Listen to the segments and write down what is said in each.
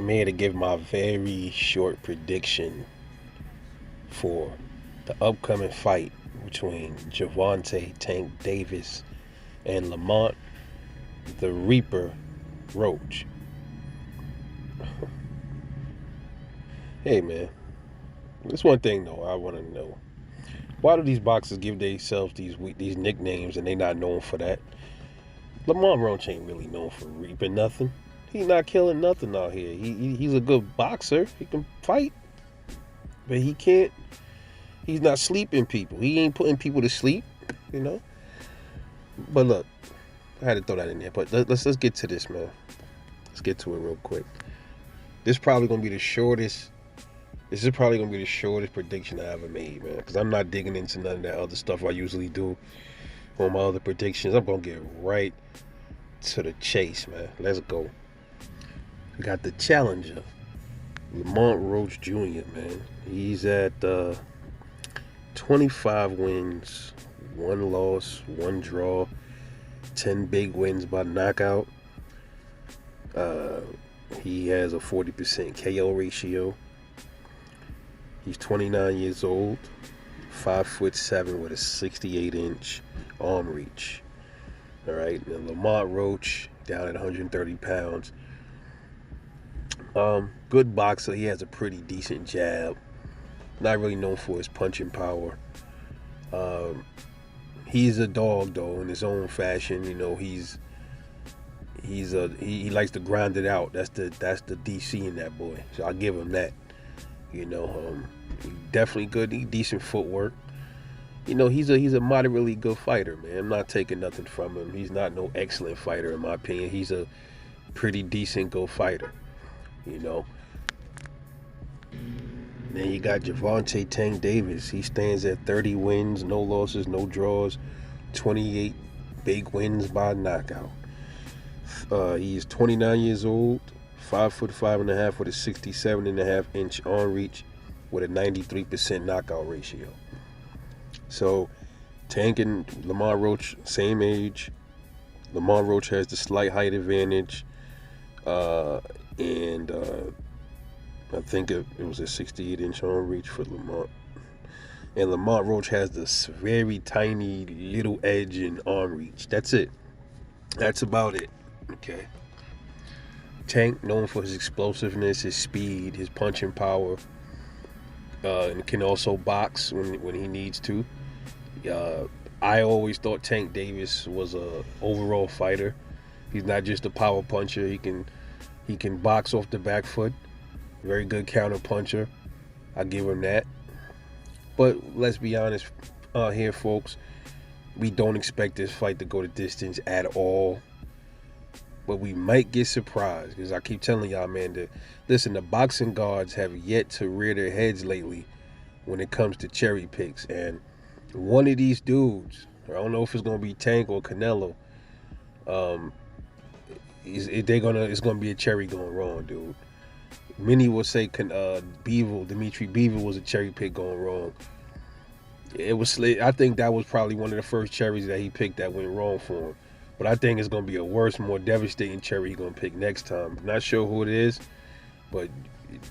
I'm here to give my very short prediction for the upcoming fight between Gervonta Tank Davis and Lamont the Reaper Roach. Hey man, there's one thing though I want to know. Why do these boxers give themselves these nicknames and they not known for that? Lamont Roach ain't really known for reaping nothing. He's not killing nothing out here. He's a good boxer. He can fight, but he can't. He's not sleeping people. He ain't putting people to sleep, you know. But look, I had to throw that in there. But let's get to this, man. Let's get to it real quick. This is probably gonna be the shortest prediction I ever made, man. Because I'm not digging into none of that other stuff I usually do on my other predictions. I'm gonna get right to the chase, man. Let's go. We got the challenger, Lamont Roach Jr., man. He's at 25 wins, 1 loss, 1 draw, 10 big wins by knockout. He has a 40% KO ratio. He's 29 years old, 5'7" with a 68-inch arm reach. All right, and Lamont Roach down at 130 pounds. Good boxer. He has a pretty decent jab. Not really known for his punching power. He's a dog though in his own fashion. You know, he likes to grind it out. That's the DC in that boy. So I'll give him that. You know, definitely good, decent footwork. You know, he's a moderately good fighter, man. I'm not taking nothing from him. He's not no excellent fighter in my opinion. He's a pretty decent good fighter. You know. Then you got Gervonta Tank Davis. He stands at 30 wins, no losses, no draws, 28 big wins by knockout. He's 29 years old, 5'5.5" with a 67.5-inch arm reach with a 93% knockout ratio. So Tank and Lamont Roach, same age. Lamont Roach has the slight height advantage. And I think it was a 68-inch arm reach for Lamont. And Lamont Roach has this very tiny little edge in arm reach. That's it. That's about it. Okay. Tank, known for his explosiveness, his speed, his punching power, and can also box when he needs to. I always thought Tank Davis was a overall fighter. He's not just a power puncher. He can box off the back foot. Very good counter puncher. I give him that. But let's be honest here, folks. We don't expect this fight to go the distance at all. But we might get surprised because I keep telling y'all, man, the boxing gods have yet to rear their heads lately when it comes to cherry picks. And one of these dudes, I don't know if it's going to be Tank or Canelo, it's going to be a cherry going wrong, dude. Many will say Dimitri Bivol was a cherry pick going wrong. I think that was probably one of the first cherries that he picked that went wrong for him. But I think it's going to be a worse, more devastating cherry he's going to pick next time. Not sure who it is, but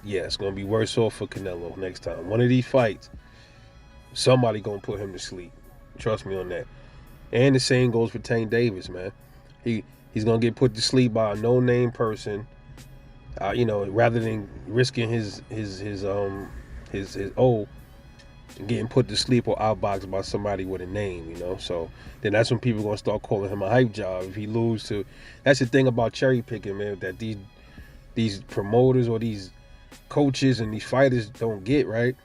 yeah, it's going to be worse off for Canelo next time. One of these fights, somebody going to put him to sleep. Trust me on that. And the same goes for Tank Davis, man. He's going to get put to sleep by a no-name person. You know, rather than risking his and getting put to sleep or outboxed by somebody with a name, you know. So then that's when people are gonna start calling him a hype job if he lose to. That's the thing about cherry picking, man, that these promoters or these coaches and these fighters don't get, right?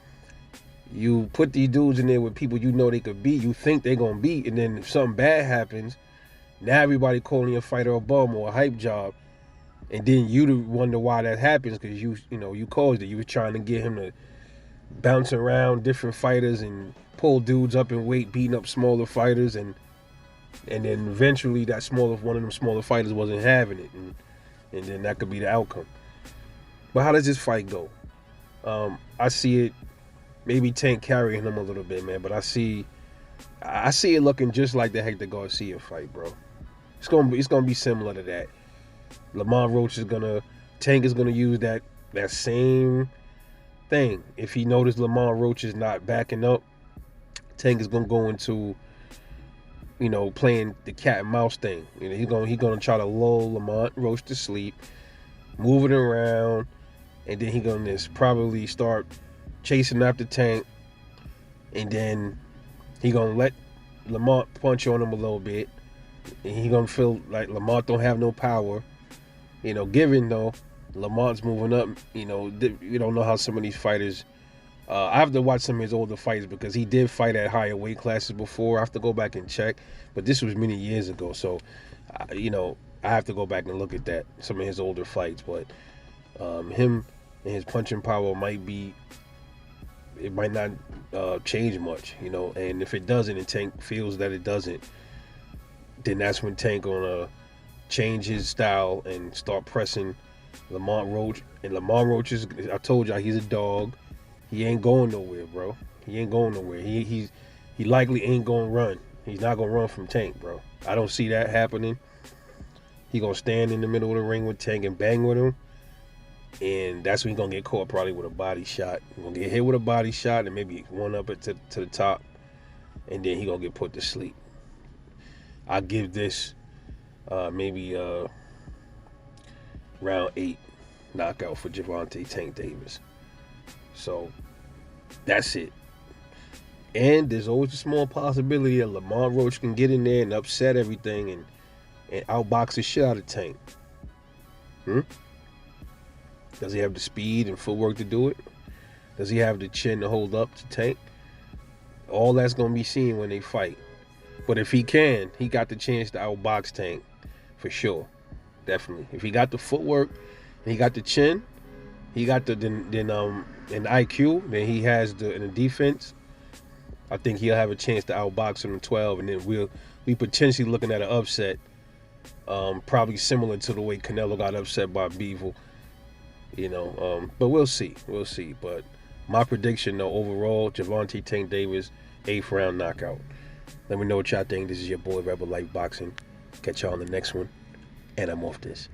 You put these dudes in there with people you know they could beat, you think they're gonna beat, and then if something bad happens, now everybody calling your fighter a bum or a hype job. And then you wonder why that happens because you caused it. You were trying to get him to bounce around different fighters and pull dudes up in weight, beating up smaller fighters, and then eventually one of them smaller fighters wasn't having it, and then that could be the outcome. But how does this fight go? I see it maybe Tank carrying him a little bit, man. But I see it looking just like the Hector Garcia fight, bro. It's gonna be similar to that. Lamont Roach is gonna Tank is gonna use that same thing. If he noticed Lamont Roach is not backing up, Tank is gonna go into playing the cat and mouse thing. He's gonna try to lull Lamont Roach to sleep, move it around, and then he's gonna just probably start chasing after Tank, and then he gonna let Lamont punch on him a little bit, and he gonna feel like Lamont don't have no power. Given though Lamont's moving up, you don't know how some of these fighters. I have to watch some of his older fights because he did fight at higher weight classes before. I have to go back and check, but this was many years ago, so I have to go back and look at some of his older fights. But him and his punching power might not change much, and if it doesn't, and Tank feels that it doesn't, then that's when Tank gonna change his style and start pressing Lamont Roach. And Lamont Roach I told y'all, he's a dog. He ain't going nowhere, bro. He ain't going nowhere. He likely ain't gonna run. He's not gonna run from Tank, bro. I don't see that happening. He gonna stand in the middle of the ring with Tank and bang with him, and that's when he's gonna get caught probably with a body shot. He's gonna get hit with a body shot and maybe one up it to the top, and then he gonna get put to sleep. I give this maybe round 8 knockout for Gervonta Tank Davis. So that's it. And there's always a small possibility that Lamont Roach can get in there and upset everything and outbox the shit out of Tank. Does he have the speed and footwork to do it? Does he have the chin to hold up to Tank? All that's going to be seen when they fight. But if he can, he got the chance to outbox Tank for sure. Definitely. If he got the footwork and he got the chin, he got the IQ, then he has in the defense. I think he'll have a chance to outbox him in 12, and then we potentially looking at an upset, probably similar to the way Canelo got upset by Bivol. But we'll see. But my prediction, though, overall, Gervonta Tank Davis, 8th round knockout. Let me know what y'all think. This is your boy Rebel Life Boxing. Catch y'all on the next one, and I'm off this.